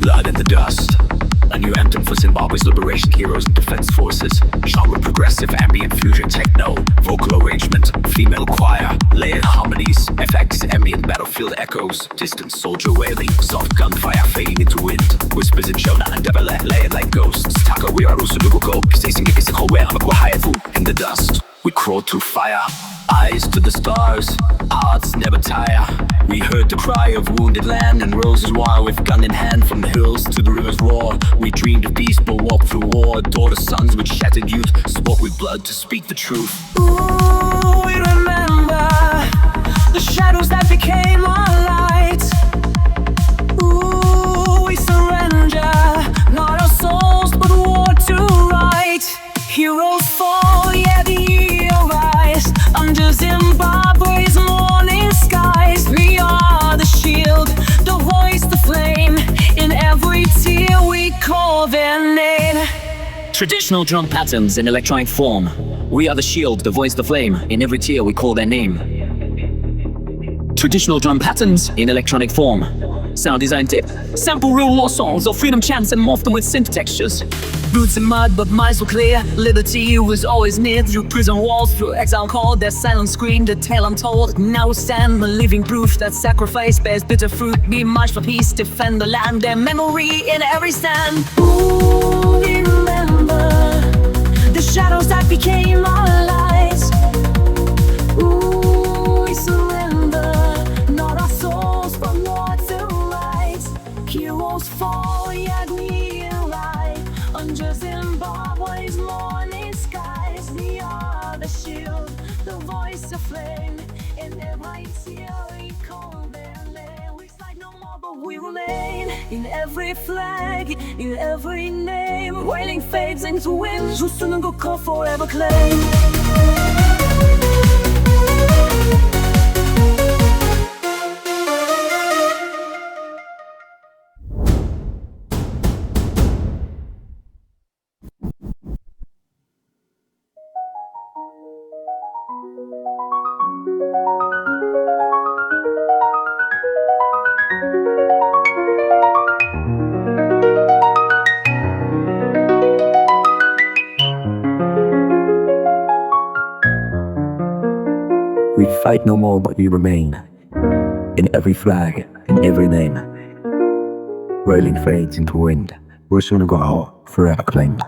blood and the dust. A new anthem for Zimbabwe's liberation heroes and defense forces. Genre progressive, ambient fusion, techno, vocal arrangement, female choir, layered harmonies, FX, ambient battlefield echoes, distant soldier wailing, soft gunfire fading into wind, whispers in Shona and Ndebele, layered like ghosts. Takarwira, rusununguko, Sasingeke, sikhohlwe, amagorha, ethu. In the dust, we crawled through fire, eyes to the stars, hearts never tire. We heard the cry of wounded land and roses wild with gun in hand. From the hills to the river's roar, we dreamed of peace but walked through war. Adored the sons with shattered youth, spoke with blood to speak the truth. Ooh, we remember the shadows that became our light. Ooh, we surrender, not our souls but war to right. Heroes fall, yeah, the year rise under Zimbabwe's morning skies. We are the shield, the voice, the flame. In every tear we call their name. Traditional drum patterns in electronic form. We are the shield, the voice, the flame. In every tear we call their name. Traditional drum patterns in electronic form. Sound design tip. Sample real war songs or freedom chants and morph them with synth textures. Roots in mud but minds were clear. Liberty was always near. Through prison walls, through exile called. Their silence screamed, a tale untold. Now stand the living proof that sacrifice bears bitter fruit. We march for peace, defend the land. Their memory in every stand. Ooh, we remember the shadows that became our lights. Ooh, we surrender, not our souls but war to right. Heroes fall, yet we alive under Zimbabwe's morning skies. We are the shield, the voice of flame. In every tear we call their name. We fight no more but we remain. In every flag, in every name. Wailing fades into wind, rusununguko forever claim. We fight no more but we remain. In every flag, in every name. Wailing fades into wind, rusununguko forever claimed.